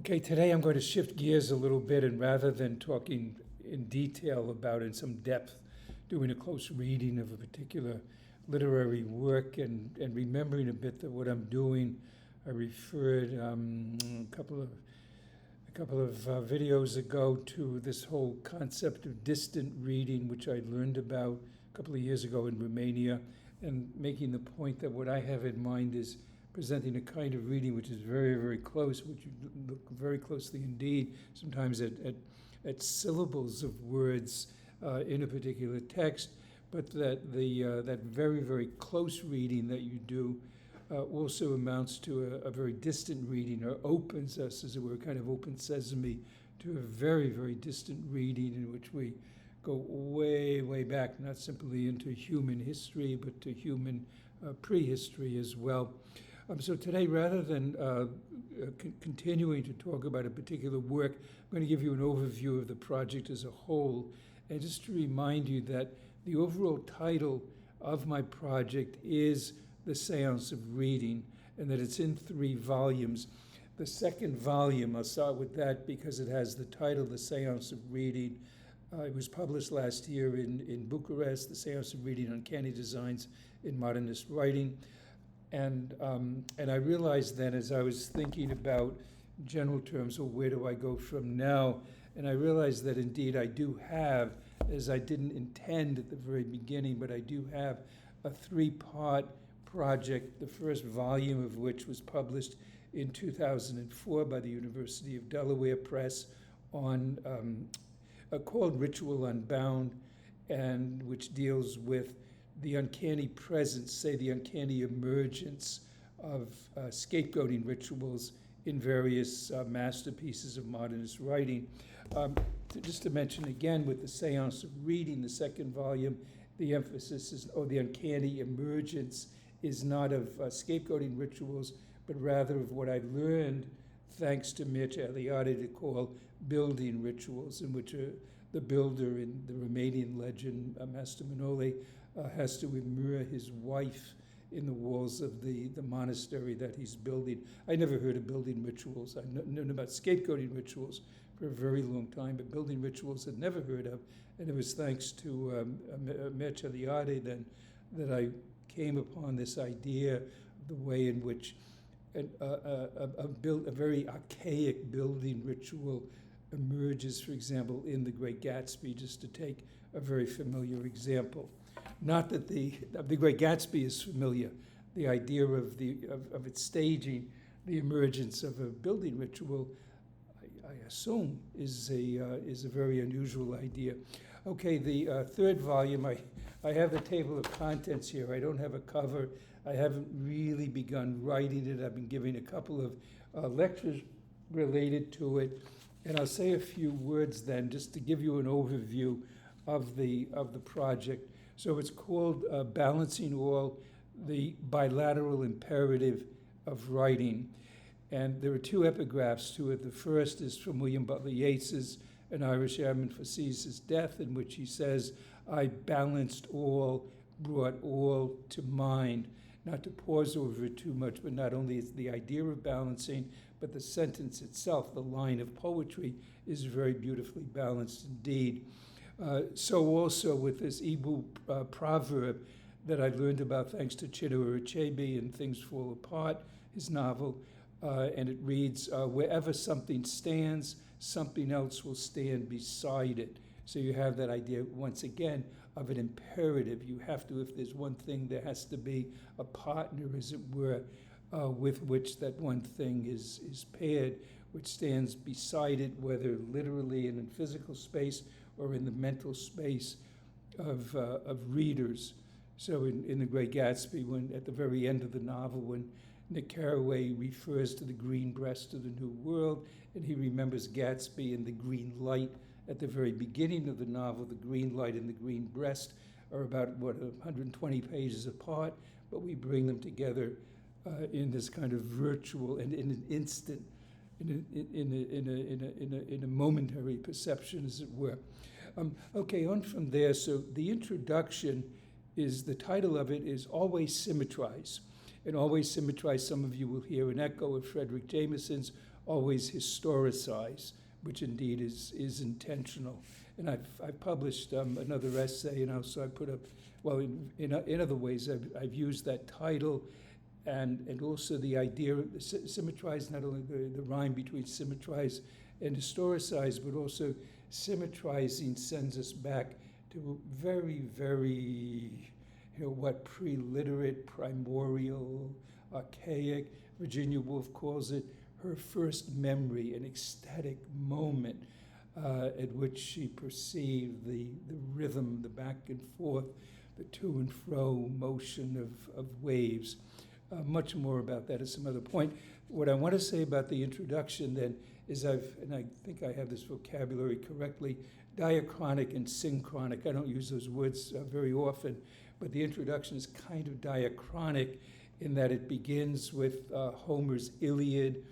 Okay, today I'm going to shift gears a little bit, and rather than talking in detail about, in some depth, doing a close reading of a particular literary work and remembering a bit that what I'm doing, I referred a couple of videos ago to this whole concept of distant reading, which I learned about a couple of years ago in Romania, and making the point that what I have in mind is presenting a kind of reading which is very, very close, which you look very closely indeed, sometimes at syllables of words in a particular text, but that that very, very close reading that you do also amounts to a very distant reading, or opens us, as it were, kind of open sesame, to a very, very distant reading in which we go way, way back, not simply into human history, but to human prehistory as well. So today, rather than continuing to talk about a particular work, I'm going to give you an overview of the project as a whole, and just to remind you that the overall title of my project is The Seance of Reading, and that it's in 3 volumes. The second volume, I'll start with that because it has the title, The Seance of Reading. It was published last year in Bucharest, The Seance of Reading, Uncanny Designs in Modernist Writing. And I realized then, as I was thinking about general terms, well, where do I go from now? And I realized that indeed I do have, as I didn't intend at the very beginning, but I do have a 3-part project, the first volume of which was published in 2004 by the University of Delaware Press on called Ritual Unbound, and which deals with the uncanny presence, say the uncanny emergence of scapegoating rituals in various masterpieces of modernist writing. Just to mention again, with the Seance of Reading, the second volume, the emphasis is, or the uncanny emergence is not of scapegoating rituals, but rather of what I learned, thanks to Mircea Eliade, to call building rituals, in which the builder in the Romanian legend, Master Manole, has to immure his wife in the walls of the monastery that he's building. I never heard of building rituals. I've known about scapegoating rituals for a very long time, but building rituals I'd never heard of. And it was thanks to Mircea Eliade then that I came upon this idea of the way in which a very archaic building ritual emerges, for example, in The Great Gatsby, just to take a very familiar example. Not that the Great Gatsby is familiar. The idea of its staging, the emergence of a building ritual, I assume, is a very unusual idea. Okay, the third volume, I have the table of contents here. I don't have a cover. I haven't really begun writing it. I've been giving a couple of lectures related to it, and I'll say a few words then, just to give you an overview of the project. So it's called Balancing All, the Bilateral Imperative of Writing. And there are 2 epigraphs to it. The first is from William Butler Yeats's An Irish Airman Foresees His Death, in which he says, I balanced all, brought all to mind. Not to pause over it too much, but not only is the idea of balancing, but the sentence itself, the line of poetry, is very beautifully balanced indeed. So also with this Ibu proverb that I learned about thanks to Chinua Achebe in Things Fall Apart, his novel, and it reads, wherever something stands, something else will stand beside it. So you have that idea, once again, of an imperative. You have to, if there's one thing, there has to be a partner, as it were, with which that one thing is paired, which stands beside it, whether literally in physical space or in the mental space of readers. So in The Great Gatsby, when at the very end of the novel, when Nick Carraway refers to the green breast of the New World, and he remembers Gatsby and the green light at the very beginning of the novel. The green light and the green breast are about, 120 pages apart, but we bring them together in this kind of virtual and in an instant, in a momentary perception, as it were. Okay, on from there. So the introduction is, the title of it is Always Symmetrize. And Always Symmetrize, some of you will hear an echo of Frederick Jameson's always historicize, which indeed is intentional. And I've published another essay, so I put up, well, in other ways, I've used that title and also the idea of symmetrize, not only the rhyme between symmetrize and historicize, but also symmetrizing sends us back to very, very, pre-literate, primordial, archaic. Virginia Woolf calls it her first memory, an ecstatic moment at which she perceived the rhythm, the back and forth, the to and fro motion of waves. Much more about that at some other point. What I want to say about the introduction then is and I think I have this vocabulary correctly, diachronic and synchronic. I don't use those words very often, but the introduction is kind of diachronic in that it begins with Homer's Iliad,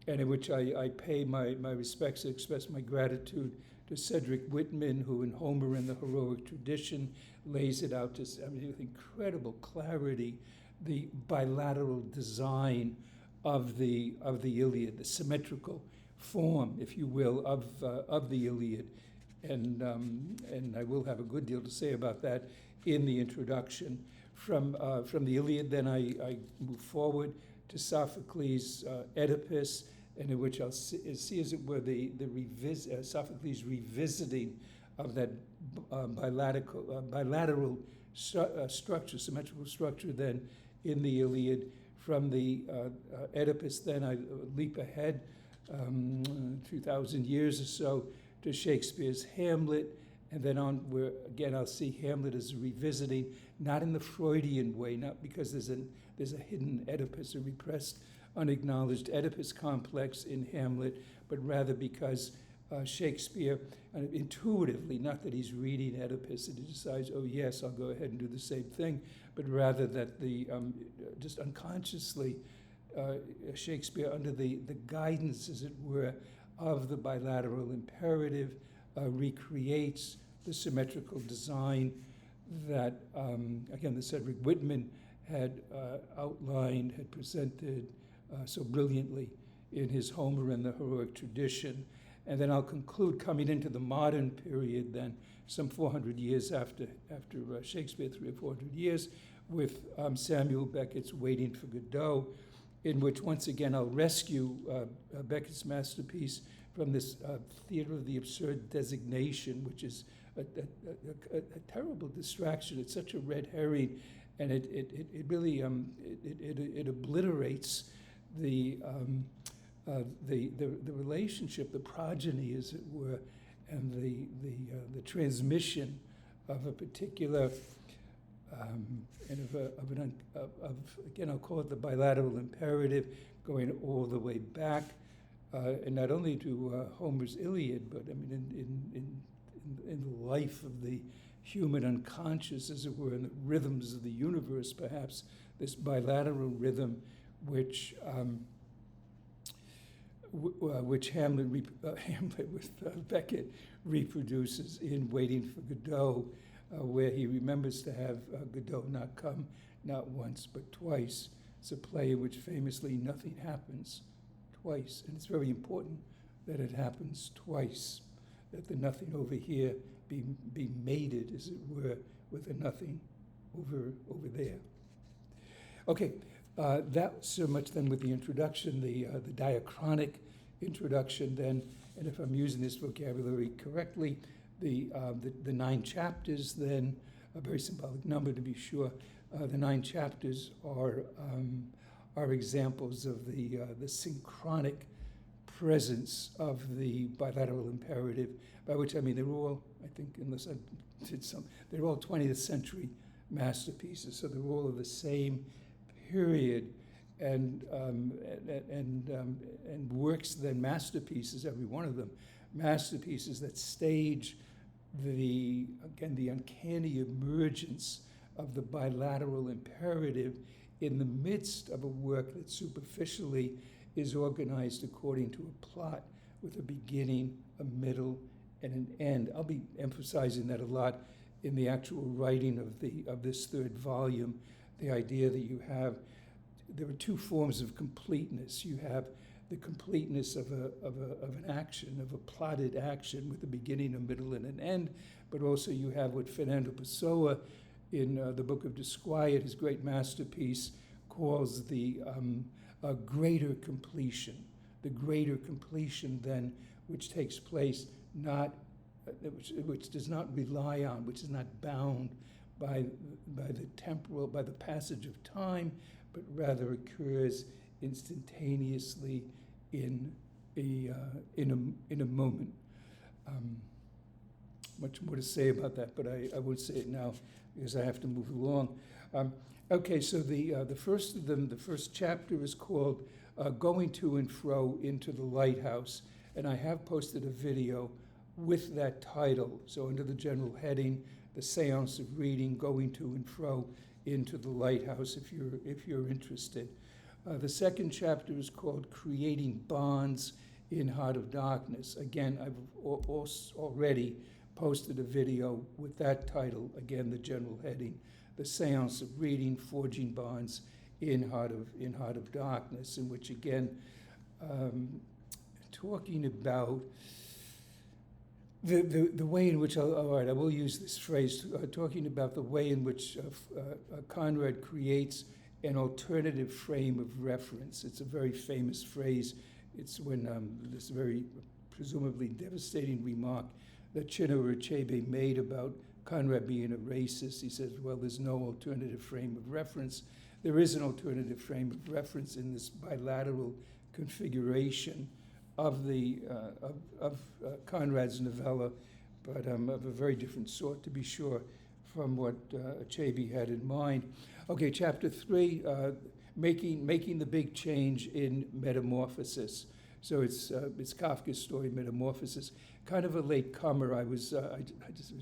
and in which I pay my respects and express my gratitude to Cedric Whitman, who in Homer and the Heroic Tradition lays it out with incredible clarity, the bilateral design of the Iliad, the symmetrical form, if you will, of the Iliad. And I will have a good deal to say about that in the introduction. From the Iliad, then I move forward to Sophocles' Oedipus, and in which I'll see as it were, Sophocles' revisiting of that bilateral structure, symmetrical structure, then in the Iliad. From the Oedipus, then I leap ahead 2,000 years or so to Shakespeare's Hamlet, and then on where, again, I'll see Hamlet as revisiting, not in the Freudian way, not because there's a hidden Oedipus, a repressed, unacknowledged Oedipus complex in Hamlet, but rather because Shakespeare, intuitively, not that he's reading Oedipus and he decides, oh yes, I'll go ahead and do the same thing, but rather that just unconsciously, Shakespeare, under the guidance, as it were, of the bilateral imperative, recreates the symmetrical design that, again, the Cedric Whitman had outlined, had presented so brilliantly in his Homer and the Heroic Tradition. And then I'll conclude coming into the modern period then, some 400 years after Shakespeare, 300 or 400 years, with Samuel Beckett's Waiting for Godot, in which once again I'll rescue Beckett's masterpiece from this theater of the absurd designation, which is a terrible distraction. It's such a red herring, and it really it obliterates the relationship, the progeny, as it were, and the transmission of a particular again, I'll call it the bilateral imperative, going all the way back, and not only to Homer's Iliad, but I mean in the life of the human unconscious, as it were, in the rhythms of the universe, perhaps this bilateral rhythm, which Hamlet with Beckett reproduces in Waiting for Godot, where he remembers to have Godot not come not once but twice. It's a play in which famously nothing happens twice, and it's very important that it happens twice, that the nothing over here be mated, as it were, with the nothing over there. Okay, that so much then with the introduction, the diachronic introduction then, and if I'm using this vocabulary correctly, the 9 chapters then, a very symbolic number to be sure, the 9 chapters are examples of the synchronic presence of the bilateral imperative, by which I mean they're all, I think, unless I did some, they're all 20th century masterpieces, so they're all of the same period, and works then, masterpieces, every one of them, masterpieces that stage the uncanny emergence of the bilateral imperative in the midst of a work that superficially is organized according to a plot with a beginning, a middle, and an end. I'll be emphasizing that a lot in the actual writing of this 3rd volume, the idea that there are 2 forms of completeness. You have the completeness of an action, of a plotted action with a beginning, a middle, and an end. But also you have what Fernando Pessoa in the book of Disquiet, his great masterpiece, calls the greater completion. The greater completion then, which takes place not, which does not rely on, which is not bound by the temporal, by the passage of time, but rather occurs instantaneously in a moment. Much more to say about that, but I won't say it now because I have to move along. Okay, so the first of them, the first chapter is called Going to and Fro into the Lighthouse, and I have posted a video with that title. So under the general heading, the Seance of Reading, Going to and Fro into the Lighthouse, if you're interested. The second chapter is called Creating Bonds in Heart of Darkness. Again, I've already posted a video with that title, again, the general heading, The Seance of Reading, Forging Bonds in Heart of Darkness, in which, again, talking about the way in which, all right, I will use this phrase, talking about the way in which Conrad creates an alternative frame of reference. It's a very famous phrase. It's when this very presumably devastating remark that Chinua Achebe made about Conrad being a racist. He says, well, there's no alternative frame of reference. There is an alternative frame of reference in this bilateral configuration of Conrad's novella, but of a very different sort, to be sure, from what Achebe had in mind. Okay, chapter 3, making the big change in Metamorphosis. So it's Kafka's story, Metamorphosis. Kind of a late comer. It was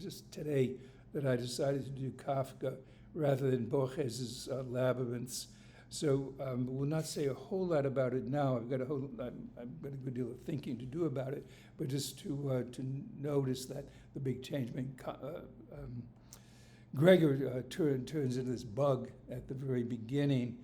just today that I decided to do Kafka rather than Borges's Labyrinths. So we'll not say a whole lot about it now. I've got a good deal of thinking to do about it, but just to notice that the big change. I mean, Gregor turns into this bug at the very beginning,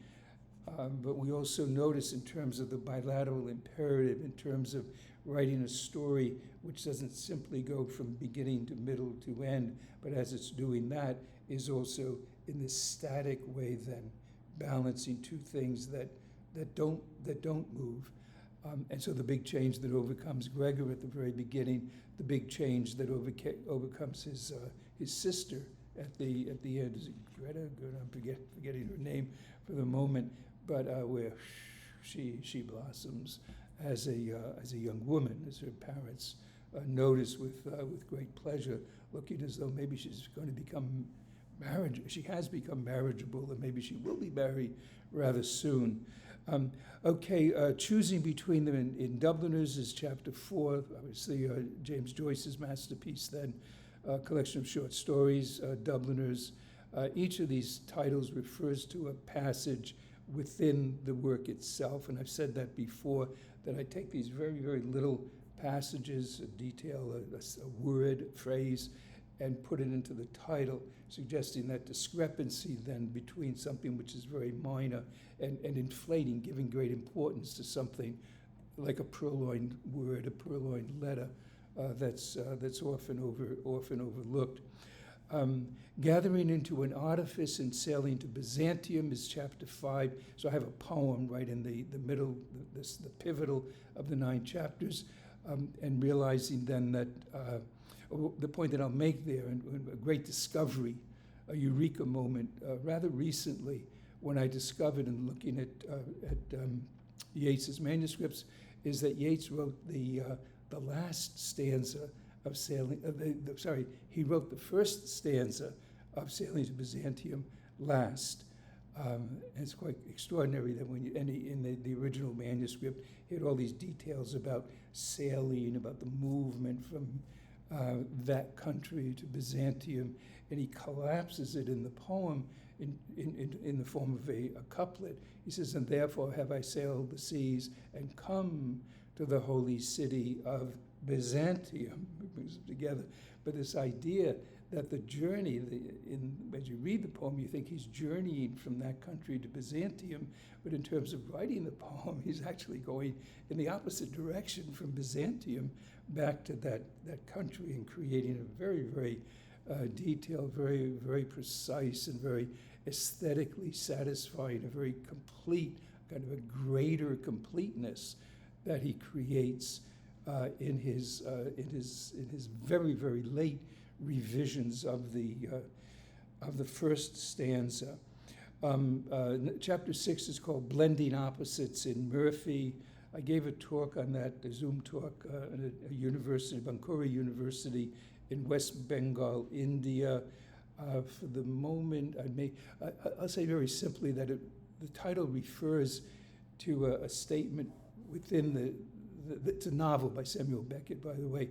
but we also notice in terms of the bilateral imperative, in terms of writing a story which doesn't simply go from beginning to middle to end, but as it's doing that, is also in this static way then balancing two things that don't move. And so the big change that overcomes Gregor at the very beginning, the big change that overcomes his sister at the end. Is it Greta? Good, I'm forgetting her name for the moment, but where she blossoms as a young woman, as her parents notice with great pleasure, looking as though maybe she's going to become marriage. She has become marriageable, and maybe she will be married rather soon. Choosing between them in Dubliners is chapter 4, obviously James Joyce's masterpiece then, collection of short stories, Dubliners. Each of these titles refers to a passage within the work itself, and I've said that before, that I take these very, very little passages, a detail, a word, a phrase, and put it into the title, suggesting that discrepancy then between something which is very minor and inflating, giving great importance to something like a purloined word, a purloined letter, that's often overlooked. Gathering into an artifice and sailing to Byzantium is chapter 5. So I have a poem right in the middle, the pivotal of the 9 chapters, and realizing then that the point that I'll make there, and a great discovery, a eureka moment, rather recently, when I discovered in looking at Yeats's manuscripts, is that Yeats wrote the last stanza of Sailing. He wrote the first stanza of Sailing to Byzantium last. And it's quite extraordinary that when in the original manuscript, he had all these details about sailing, about the movement from that country to Byzantium, and he collapses it in the poem in the form of a couplet. He says, "And therefore have I sailed the seas and come to the holy city of Byzantium, it brings them together. But this idea that the journey, as you read the poem, you think he's journeying from that country to Byzantium, but in terms of writing the poem, he's actually going in the opposite direction from Byzantium back to that country and creating a very, very detailed, very, very precise and very aesthetically satisfying, a very complete, kind of a greater completeness that he creates in his very, very late revisions of the first stanza. Chapter 6 is called Blending Opposites in Murphy. I gave a talk on that, a Zoom talk at a university, Bankura University in West Bengal, India. For the moment, I'll say very simply that the title refers to a statement within it's a novel by Samuel Beckett, by the way,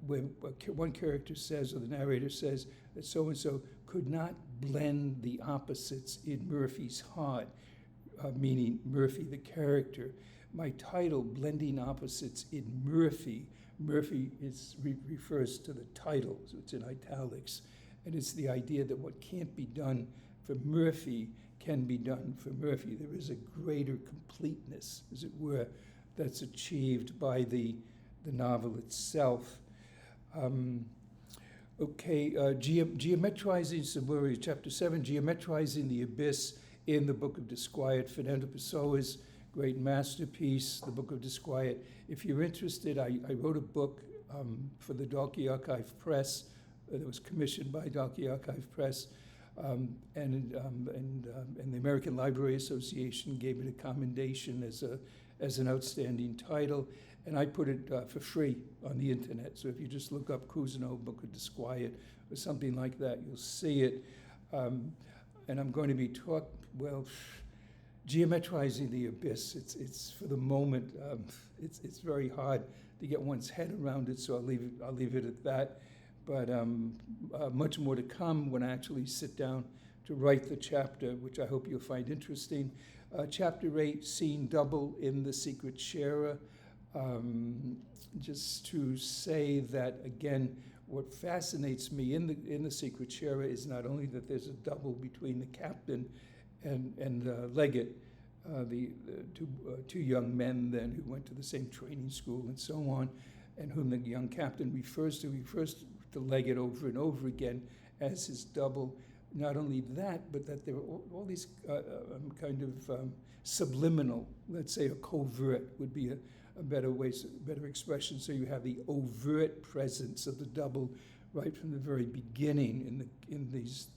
where one character says, or the narrator says, that so-and-so could not blend the opposites in Murphy's heart, meaning Murphy, the character. My title, Blending Opposites in Murphy, Murphy refers to the title, so it's in italics, and it's the idea that what can't be done for Murphy can be done for Murphy. There is a greater completeness, as it were, that's achieved by the novel itself. Geometrizing some worries, chapter 7, Geometrizing the Abyss in the Book of Disquiet, Fernando Pessoa's great masterpiece, the Book of Disquiet. If you're interested, I wrote a book for the Dalkey Archive Press that was commissioned by Dalkey Archive Press, and the American Library Association gave it a commendation as an outstanding title, and I put it for free on the internet. So if you just look up Cousineau Book of Disquiet or something like that, you'll see it. And I'm going to be geometrizing the abyss. It's for the moment, it's very hard to get one's head around it, so I'll leave it at that. But much more to come when I actually sit down to write the chapter, which I hope you'll find interesting. Chapter 8, Scene Double in The Secret Sharer. Just to say that, again, what fascinates me in the Secret Sharer is not only that there's a double between the captain and Leggett, the two young men then who went to the same training school and so on, and whom the young captain refers to Leggett over and over again as his double. Not only that, but that there are all these kind of subliminal, let's say a covert would be a better expression. So you have the overt presence of the double right from the very beginning in these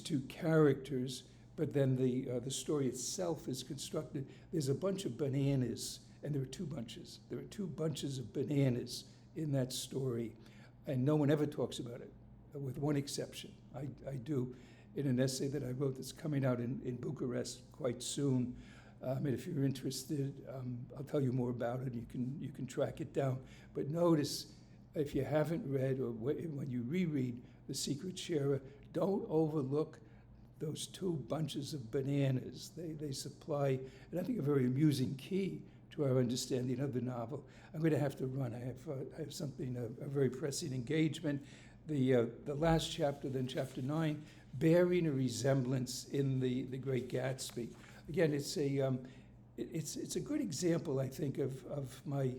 two characters. But then the story itself is constructed. There's a bunch of bananas, and there are two bunches. There are two bunches of bananas in that story, and no one ever talks about it, with one exception. I do in an essay that I wrote that's coming out in Bucharest quite soon. And if you're interested, I'll tell you more about it. You can track it down. But notice, if you haven't read or when you reread The Secret Sharer, don't overlook those two bunches of bananas. They supply, and I think, a very amusing key to our understanding of the novel. I'm going to have to run. I have something, a very pressing engagement. The last chapter, then chapter 9, Bearing a Resemblance in the Great Gatsby. Again, it's a good example, I think, of my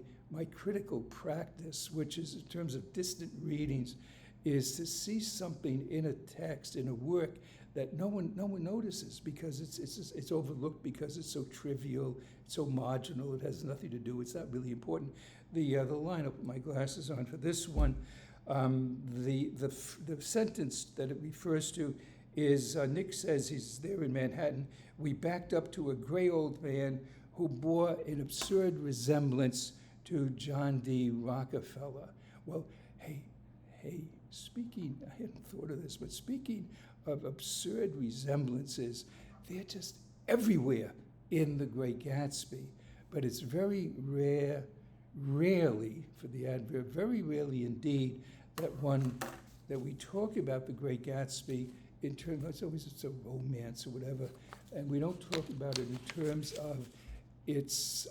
critical practice, which is in terms of distant readings, is to see something in a text, in a work, that no one notices because it's overlooked because it's so trivial, it's so marginal, it has nothing to do, it's not really important. The line, I'll put my glasses on for this one, the sentence that it refers to is, Nick says he's there in Manhattan, we backed up to a gray old man who bore an absurd resemblance to John D. Rockefeller. Well, hey, speaking, I hadn't thought of this, but speaking of absurd resemblances, they're just everywhere in The Great Gatsby. But it's very rarely, for the adverb, very rarely indeed, that we talk about The Great Gatsby in terms, it's a romance or whatever, and we don't talk about it in terms of its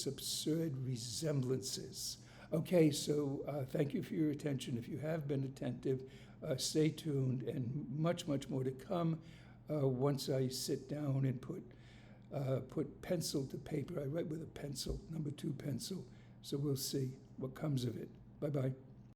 absurd resemblances. Okay, so thank you for your attention. If you have been attentive, stay tuned, and much, much more to come once I sit down and put pencil to paper. I write with a pencil, number 2 pencil, so we'll see what comes of it. Bye-bye.